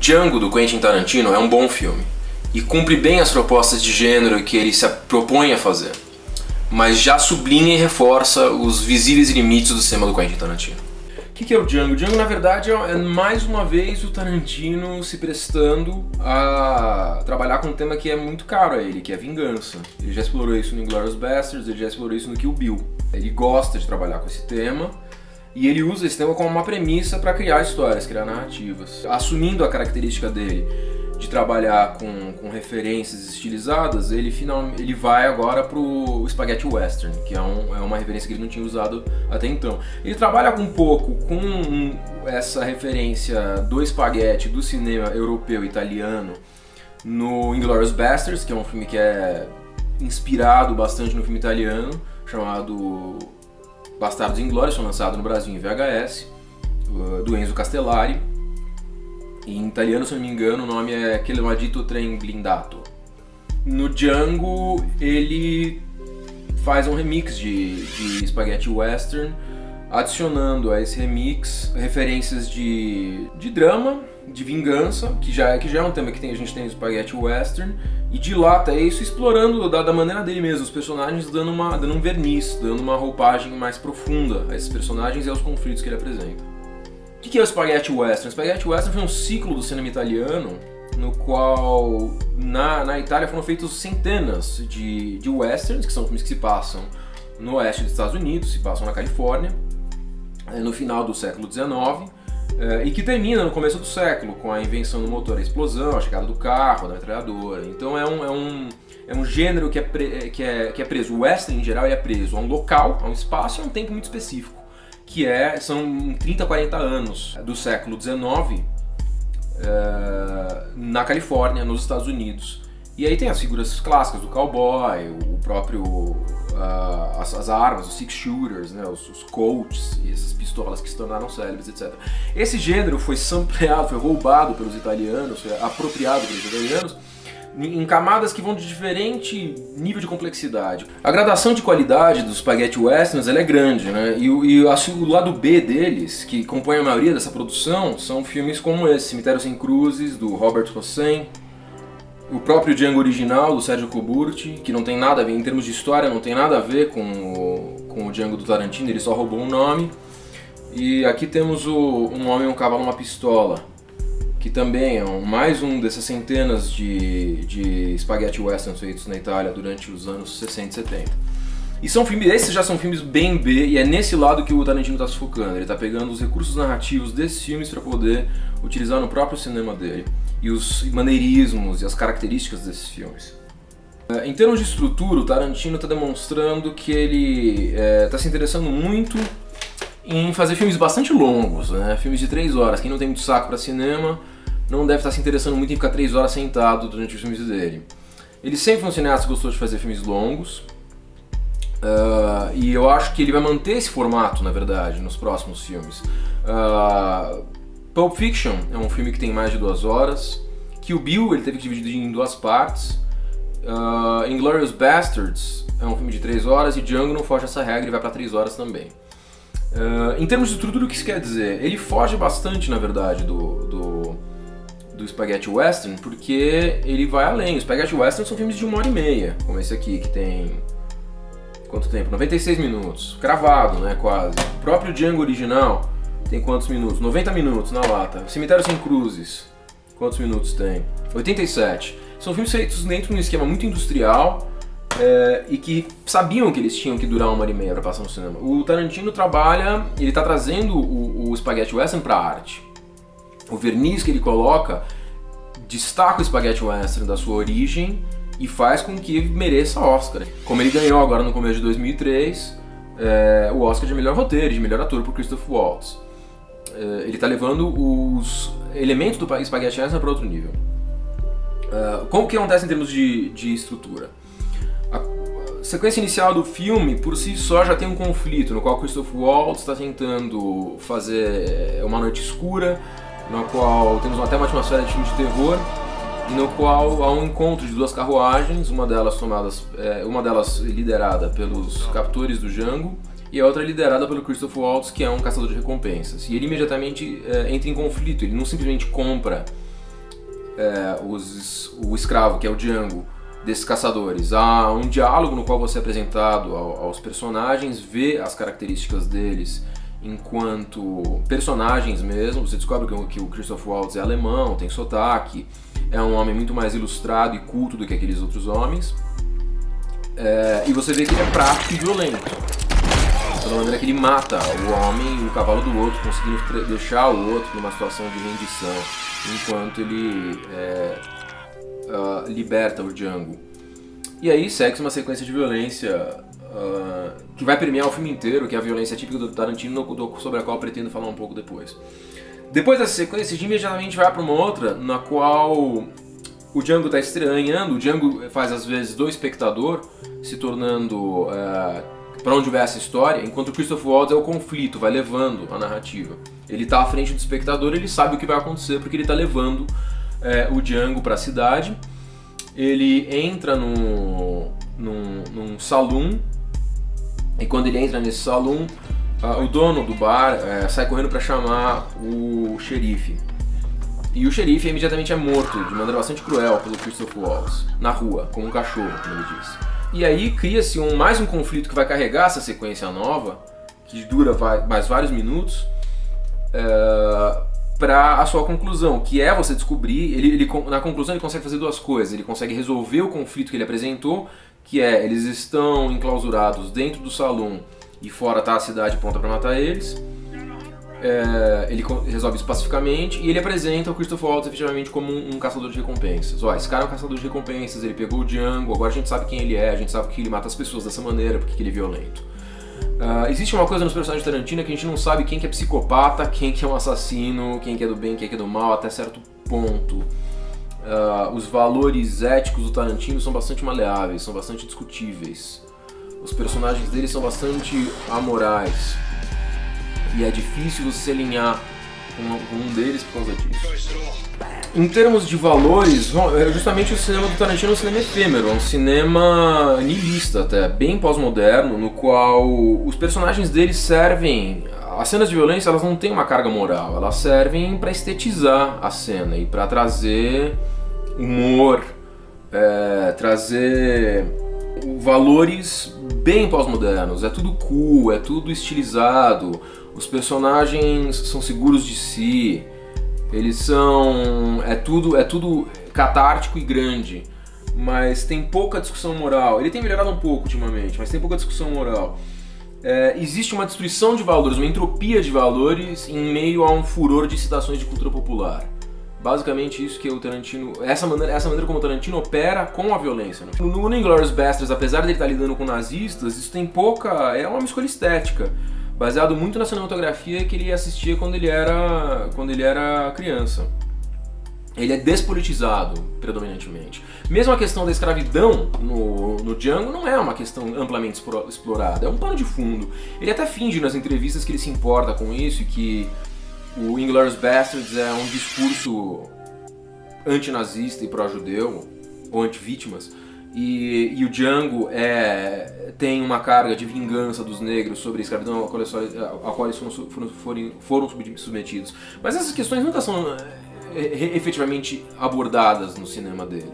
Django, do Quentin Tarantino, é um bom filme e cumpre bem as propostas de gênero que ele se propõe a fazer, mas já sublinha e reforça os visíveis limites do cinema do Quentin Tarantino. O que é o Django? O Django, na verdade, é mais uma vez o Tarantino se prestando a trabalhar com um tema que é muito caro a ele, que é a vingança. Ele já explorou isso no Inglourious Basterds, ele já explorou isso no Kill Bill. Ele gosta de trabalhar com esse tema e ele usa esse tema como uma premissa para criar histórias, criar narrativas. Assumindo a característica dele de trabalhar com referências estilizadas, ele vai agora pro Spaghetti Western, que é uma referência que ele não tinha usado até então. Ele trabalha um pouco com essa referência do espaguete do cinema europeu e italiano no Inglourious Basterds, que é um filme que é inspirado bastante no filme italiano, chamado Bastardos Inglórios, foi lançado no Brasil em VHS, do Enzo Castellari. Em italiano, se não me engano, o nome é Quel Maldito Trem Blindato. No Django, ele faz um remix de Spaghetti Western, adicionando a esse remix referências de drama, de vingança, que já é um tema que a gente tem no Spaghetti Western, e dilata isso explorando da maneira dele mesmo, os personagens dando um verniz, dando uma roupagem mais profunda a esses personagens e aos conflitos que ele apresenta. O que é o Spaghetti Western? O Spaghetti Western foi um ciclo do cinema italiano no qual na Itália foram feitos centenas de westerns, que são filmes que se passam no oeste dos Estados Unidos, se passam na Califórnia, no final do século XIX, e que termina no começo do século, com a invenção do motor, a explosão, a chegada do carro, da metralhadora. Então é um gênero que é preso. O western, em geral, ele é preso a um local, a um espaço e a um tempo muito específico, que são 30, 40 anos do século XIX na Califórnia, nos Estados Unidos. E aí tem as figuras clássicas do cowboy, o próprio as armas, os six shooters, né, os Colts e essas pistolas que se tornaram célebres, etc. Esse gênero foi sampleado, foi roubado pelos italianos, foi apropriado pelos italianos em camadas que vão de diferente nível de complexidade. A gradação de qualidade dos Spaghetti Westerns ela é grande, né? E o lado B deles, que compõe a maioria dessa produção, são filmes como esse, Cemitério Sem Cruzes, do Robert Hossein, o próprio Django original, do Sergio Corbucci, que não tem nada a ver, em termos de história, não tem nada a ver com o Django do Tarantino, ele só roubou um nome. E aqui temos Um Homem, um Cavalo, uma Pistola, que também é mais um dessas centenas de spaghetti westerns feitos na Itália durante os anos 60 e 70. E esses já são filmes bem B, e é nesse lado que o Tarantino está se focando. Ele está pegando os recursos narrativos desses filmes para poder utilizar no próprio cinema dele, e os maneirismos e as características desses filmes. Em termos de estrutura, o Tarantino está demonstrando que ele está se interessando muito em fazer filmes bastante longos, né? Filmes de 3 horas. Quem não tem muito saco para cinema não deve estar se interessando muito em ficar 3 horas sentado durante os filmes dele. Ele sempre foi um cineasta que gostou de fazer filmes longos, e eu acho que ele vai manter esse formato, na verdade, nos próximos filmes. Pulp Fiction é um filme que tem mais de 2 horas. Kill Bill ele teve que dividir em 2 partes. Inglourious Basterds é um filme de 3 horas e Django não foge essa regra e vai para 3 horas também. Em termos de estrutura, o que isso quer dizer? Ele foge bastante, na verdade, do Spaghetti Western, porque ele vai além. Os Spaghetti Western são filmes de 1h30, como esse aqui, que tem... quanto tempo? 96 minutos, cravado, né, quase. O próprio Django original tem quantos minutos? 90 minutos na lata. Cemitério Sem Cruzes, quantos minutos tem? 87. São filmes feitos dentro de um esquema muito industrial, e que sabiam que eles tinham que durar 1h30 para passar no cinema. O Tarantino trabalha, ele está trazendo o Spaghetti Western para a arte. O verniz que ele coloca destaca o Spaghetti Western da sua origem e faz com que mereça Oscar. Como ele ganhou agora no começo de 2003 o Oscar de melhor roteiro e de melhor ator por Christoph Waltz. Ele está levando os elementos do Spaghetti Western para outro nível. Como que acontece em termos de estrutura? A sequência inicial do filme, por si só, já tem um conflito, no qual Christoph Waltz está tentando fazer uma noite escura, no qual temos até uma atmosfera de filme de terror, e no qual há um encontro de 2 carruagens, uma delas liderada pelos captores do Django, e a outra liderada pelo Christoph Waltz, que é um caçador de recompensas. E ele imediatamente entra em conflito, ele não simplesmente compra o escravo, que é o Django, desses caçadores. Há um diálogo no qual você é apresentado aos personagens, vê as características deles enquanto personagens mesmo. Você descobre que o Christoph Waltz é alemão, tem sotaque, é um homem muito mais ilustrado e culto do que aqueles outros homens. E você vê que ele é prático e violento, pela maneira que ele mata o homem e o cavalo do outro, conseguindo deixar o outro numa situação de rendição, enquanto ele liberta o Django. E aí segue uma sequência de violência que vai permear o filme inteiro, que é a violência típica do Tarantino, sobre a qual eu pretendo falar um pouco depois. Depois dessa sequência, a gente imediatamente vai para uma outra, na qual o Django está estranhando. O Django faz às vezes do espectador, se tornando para onde vai essa história, enquanto o Christoph Waltz é o conflito, vai levando a narrativa. Ele está à frente do espectador, ele sabe o que vai acontecer porque ele está levando o Django para a cidade. Ele entra num saloon, e quando ele entra nesse saloon, o dono do bar sai correndo para chamar o xerife. E o xerife imediatamente é morto de maneira bastante cruel pelo Christoph Waltz, na rua, como um cachorro, como ele diz. E aí cria-se mais um conflito que vai carregar essa sequência nova, que dura mais vários minutos, para a sua conclusão, que é você descobrir, na conclusão ele consegue fazer duas coisas. Ele consegue resolver o conflito que ele apresentou, que é, eles estão enclausurados dentro do salão e fora está a cidade pronta para matar eles. Ele resolve isso pacificamente e ele apresenta o Christoph Waltz efetivamente como um caçador de recompensas. Esse cara é um caçador de recompensas, ele pegou o Django, agora a gente sabe quem ele é, a gente sabe que ele mata as pessoas dessa maneira, porque ele é violento. Existe uma coisa nos personagens de Tarantino que a gente não sabe quem que é psicopata, quem que é um assassino, quem que é do bem, quem que é do mal, até certo ponto. Os valores éticos do Tarantino são bastante maleáveis, são bastante discutíveis. Os personagens dele são bastante amorais. E é difícil você se alinhar com um deles por causa disso. Em termos de valores, justamente o cinema do Tarantino é um cinema efêmero, é um cinema niilista até, bem pós-moderno, no qual os personagens deles servem... As cenas de violência, elas não têm uma carga moral, elas servem para estetizar a cena e para trazer humor, trazer valores bem pós-modernos. É tudo cool, é tudo estilizado, os personagens são seguros de si, eles são... é tudo catártico e grande, mas tem pouca discussão moral. Ele tem melhorado um pouco ultimamente, mas tem pouca discussão moral. Existe uma destruição de valores, uma entropia de valores em meio a um furor de citações de cultura popular. Basicamente isso que o Tarantino... Essa maneira como o Tarantino opera com a violência. No Inglourious Basterds, apesar de ele estar lidando com nazistas, isso tem pouca... é uma escolha estética, baseado muito na cinematografia que ele assistia quando ele era criança. Ele é despolitizado, predominantemente. Mesmo a questão da escravidão no Django não é uma questão amplamente explorada, é um pano de fundo. Ele até finge nas entrevistas que ele se importa com isso e que o Inglourious Basterds é um discurso antinazista e pró-judeu, ou anti-vítimas, e o Django tem uma carga de vingança dos negros sobre a escravidão a qual eles foram submetidos. Mas essas questões nunca são efetivamente abordadas no cinema dele.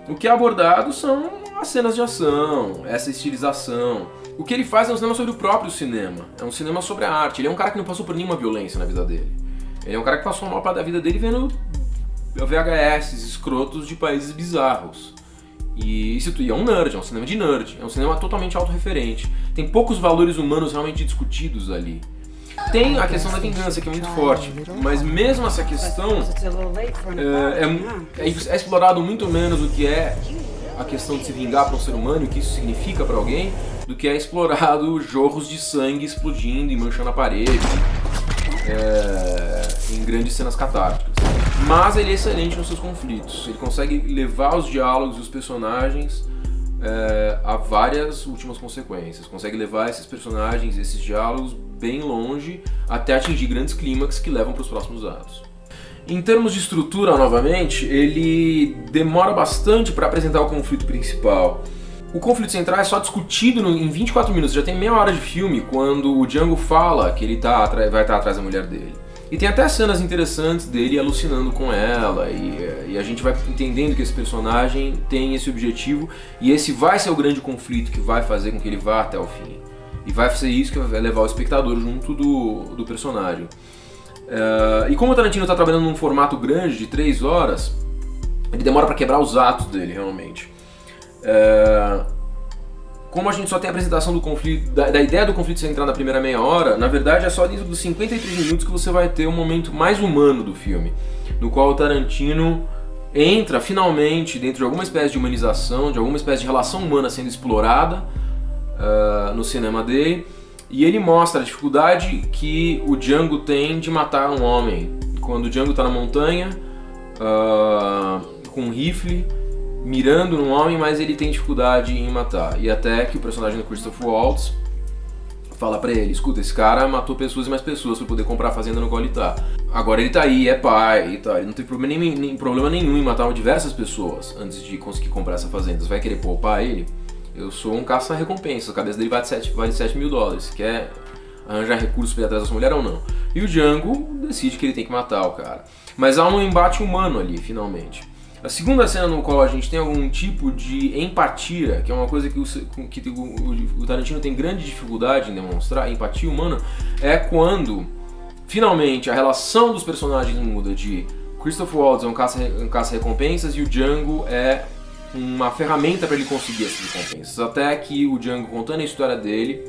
O que é abordado são as cenas de ação, essa estilização. O que ele faz é um cinema sobre o próprio cinema, é um cinema sobre a arte. Ele é um cara que não passou por nenhuma violência na vida dele. Ele é um cara que passou a maior parte da vida dele vendo VHS escrotos de países bizarros. E isso é um nerd, é um cinema de nerd, é um cinema totalmente autorreferente. Tem poucos valores humanos realmente discutidos ali. Tem a questão da vingança, que é muito forte, mas mesmo essa questão é explorado muito menos o que é a questão de se vingar para um ser humano e o que isso significa para alguém, do que é explorado jorros de sangue explodindo e manchando a parede, em grandes cenas catárticas. Mas ele é excelente nos seus conflitos, ele consegue levar os diálogos e os personagens a várias últimas consequências, consegue levar esses personagens, esses diálogos bem longe até atingir grandes clímax que levam para os próximos atos. Em termos de estrutura, novamente, ele demora bastante para apresentar o conflito principal. O conflito central é só discutido em 24 minutos, já tem meia hora de filme, quando o Django fala que ele vai estar atrás da mulher dele. E tem até cenas interessantes dele alucinando com ela, e a gente vai entendendo que esse personagem tem esse objetivo, e esse vai ser o grande conflito que vai fazer com que ele vá até o fim. E vai ser isso que vai levar o espectador junto do personagem. E como o Tarantino está trabalhando num formato grande, de 3 horas, ele demora para quebrar os atos dele, realmente. Como a gente só tem a apresentação do conflito, da ideia do conflito central na primeira meia hora, na verdade é só dentro dos 53 minutos que você vai ter o momento mais humano do filme, no qual o Tarantino entra finalmente dentro de alguma espécie de humanização, de alguma espécie de relação humana sendo explorada no cinema dele, e ele mostra a dificuldade que o Django tem de matar um homem. Quando o Django está na montanha, com um rifle, mirando num homem, mas ele tem dificuldade em matar. E até que o personagem do Christopher Waltz fala pra ele: escuta, esse cara matou pessoas e mais pessoas pra poder comprar a fazenda no qual ele tá. Agora ele tá aí, é pai e tal. Ele não tem problema nenhum em matar diversas pessoas antes de conseguir comprar essa fazenda. Você vai querer poupar ele? Eu sou um caça-recompensa, a cabeça dele vale 7 mil dólares. Quer arranjar recursos pra ir atrás da sua mulher ou não? E o Django decide que ele tem que matar o cara. Mas há um embate humano ali, finalmente. A segunda cena no qual a gente tem algum tipo de empatia, que é uma coisa que o Tarantino tem grande dificuldade em demonstrar, empatia humana, é quando, finalmente, a relação dos personagens muda de Christopher Waltz é um caça-recompensas e o Django é uma ferramenta para ele conseguir essas recompensas. Até que o Django, contando a história dele,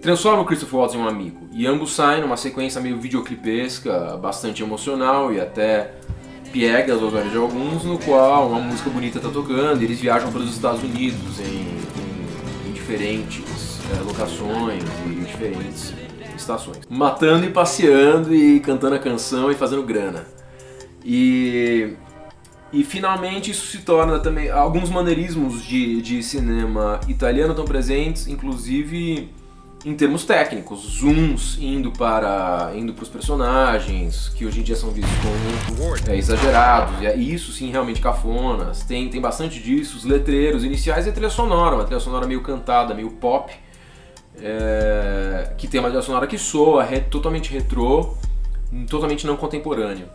transforma o Christopher Waltz em um amigo. E ambos saem numa sequência meio videoclipesca, bastante emocional e até piegas aos olhos de alguns, no qual uma música bonita está tocando e eles viajam para os Estados Unidos em diferentes locações e diferentes estações, matando e passeando e cantando a canção e fazendo grana. E finalmente isso se torna também... Alguns maneirismos de cinema italiano estão presentes, inclusive em termos técnicos, zooms indo para os personagens, que hoje em dia são vistos como exagerados, e isso sim realmente cafonas, tem bastante disso, os letreiros iniciais e a trilha sonora, uma trilha sonora meio cantada, meio pop, que tem uma trilha sonora que soa totalmente retrô, totalmente não contemporânea.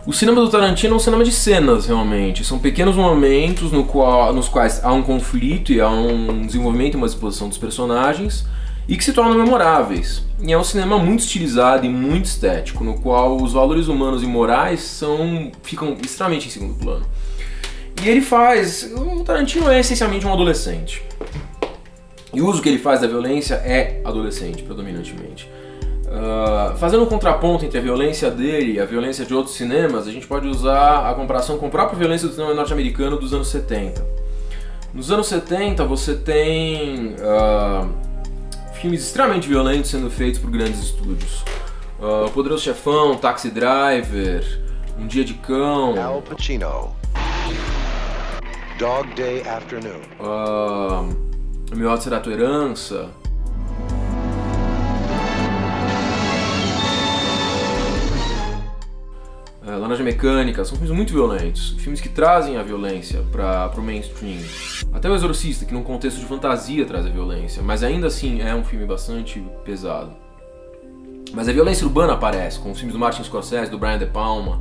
O cinema do Tarantino é um cinema de cenas, realmente. São pequenos momentos nos quais há um conflito e há um desenvolvimento e uma exposição dos personagens, e que se tornam memoráveis. E é um cinema muito estilizado e muito estético, no qual os valores humanos e morais ficam extremamente em segundo plano. E ele faz... O Tarantino é essencialmente um adolescente. E o uso que ele faz da violência é adolescente, predominantemente. Fazendo um contraponto entre a violência dele e a violência de outros cinemas, a gente pode usar a comparação com a própria violência do cinema norte-americano dos anos 70. Nos anos 70 você tem filmes extremamente violentos sendo feitos por grandes estúdios. O Poderoso Chefão, Taxi Driver, Um Dia de Cão, Al Pacino, Dog Day Afternoon, Meu Alto Será Tua Herança, Laranja Mecânica, são filmes muito violentos, filmes que trazem a violência para o mainstream. Até O Exorcista, que num contexto de fantasia traz a violência, mas ainda assim é um filme bastante pesado. Mas a violência urbana aparece, com os filmes do Martin Scorsese, do Brian De Palma,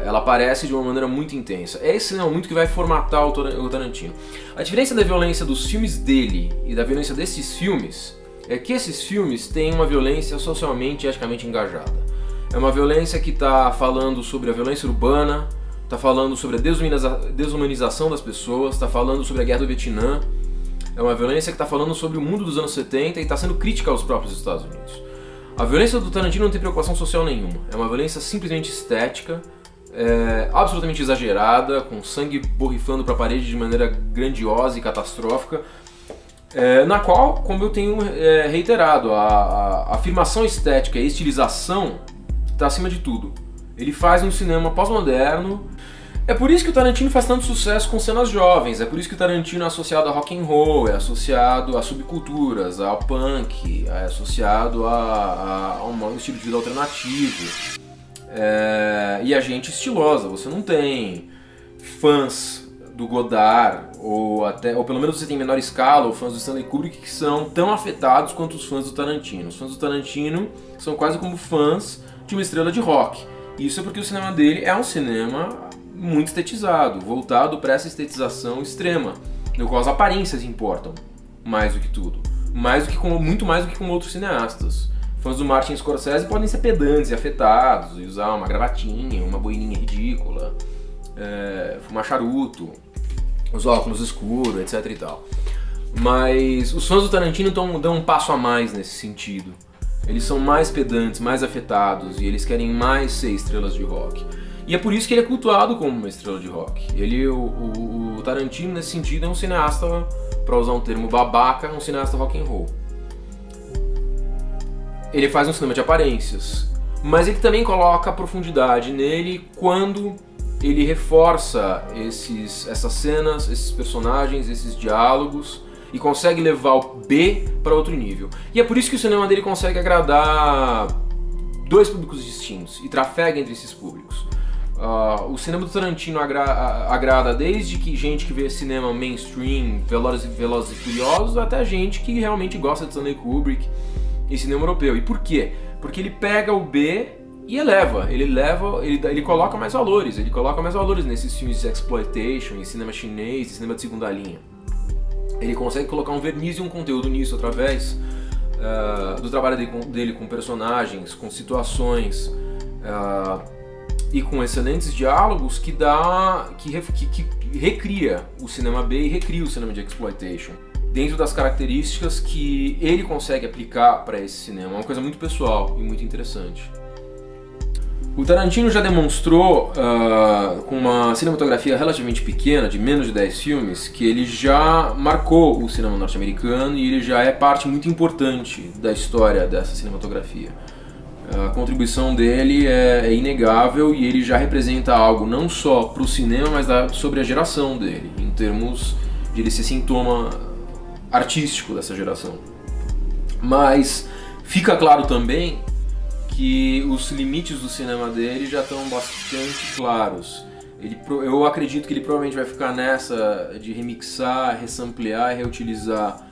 ela aparece de uma maneira muito intensa. É esse cinema muito que vai formatar o Tarantino. A diferença da violência dos filmes dele e da violência desses filmes é que esses filmes têm uma violência socialmente e eticamente engajada. É uma violência que está falando sobre a violência urbana, está falando sobre a desumanização das pessoas, está falando sobre a guerra do Vietnã. É uma violência que está falando sobre o mundo dos anos 70 e está sendo crítica aos próprios Estados Unidos. A violência do Tarantino não tem preocupação social nenhuma. É uma violência simplesmente estética, absolutamente exagerada, com sangue borrifando para a parede de maneira grandiosa e catastrófica, na qual, como eu tenho reiterado, a afirmação estética e a estilização está acima de tudo. Ele faz um cinema pós-moderno. É por isso que o Tarantino faz tanto sucesso com cenas jovens, é por isso que o Tarantino é associado a rock and roll, é associado a subculturas, ao punk, é associado a um estilo de vida alternativo. E a gente estilosa, você não tem fãs do Godard, ou pelo menos você tem em menor escala, ou fãs do Stanley Kubrick que são tão afetados quanto os fãs do Tarantino. Os fãs do Tarantino são quase como fãs de uma estrela de rock. Isso é porque o cinema dele é um cinema muito estetizado, voltado para essa estetização extrema, no qual as aparências importam mais do que tudo, muito mais do que com outros cineastas. Fãs do Martin Scorsese podem ser pedantes e afetados, e usar uma gravatinha, uma boininha ridícula, fumar charuto, os óculos escuros, etc e tal. Mas os fãs do Tarantino dão um passo a mais nesse sentido. Eles são mais pedantes, mais afetados, e eles querem mais ser estrelas de rock. E é por isso que ele é cultuado como uma estrela de rock. O Tarantino, nesse sentido, é um cineasta, para usar um termo babaca, um cineasta rock and roll. Ele faz um cinema de aparências, mas ele também coloca profundidade nele quando ele reforça essas cenas, esses personagens, esses diálogos, e consegue levar o B para outro nível. E é por isso que o cinema dele consegue agradar dois públicos distintos e trafega entre esses públicos. O cinema do Tarantino agrada desde gente que vê cinema mainstream, Velozes e Furiosos, até gente que realmente gosta de Stanley Kubrick e cinema europeu. E por quê? Porque ele pega o B e ele coloca mais valores. Ele coloca mais valores nesses filmes de exploitation, em cinema chinês, em cinema de segunda linha. Ele consegue colocar um verniz e um conteúdo nisso através do trabalho dele com personagens, com situações e com excelentes diálogos que recria o cinema B e recria o cinema de exploitation dentro das características que ele consegue aplicar para esse cinema. É uma coisa muito pessoal e muito interessante. O Tarantino já demonstrou, com uma cinematografia relativamente pequena, de menos de 10 filmes, que ele já marcou o cinema norte-americano e ele já é parte muito importante da história dessa cinematografia. A contribuição dele é inegável e ele já representa algo não só para o cinema, mas sobre a geração dele, em termos de ele ser sintoma artístico dessa geração. Mas fica claro também que os limites do cinema dele já estão bastante claros. Eu acredito que ele provavelmente vai ficar nessa de remixar, ressamplear e reutilizar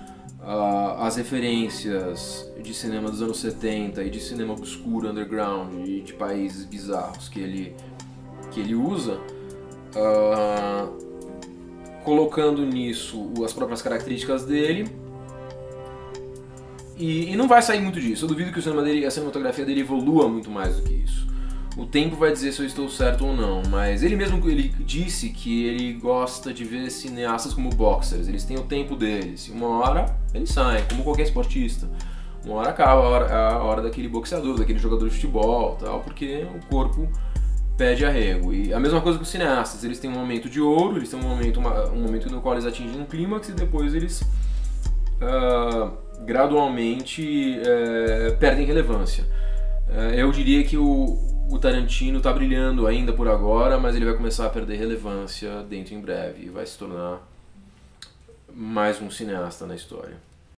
as referências de cinema dos anos 70 e de cinema obscuro, underground e de países bizarros que ele usa, colocando nisso as próprias características dele. E não vai sair muito disso. Eu duvido que a cinematografia dele evolua muito mais do que isso. O tempo vai dizer se eu estou certo ou não, mas ele disse que ele gosta de ver cineastas como boxers. Eles têm o tempo deles. E uma hora eles saem, como qualquer esportista. Uma hora acaba a hora daquele boxeador, daquele jogador de futebol, tal, porque o corpo pede arrego. E a mesma coisa com os cineastas. Eles têm um momento de ouro, eles têm um momento no qual eles atingem um clímax e depois eles gradualmente perdem relevância. Eu diria que o Tarantino está brilhando ainda por agora, mas ele vai começar a perder relevância dentro em breve e vai se tornar mais um cineasta na história.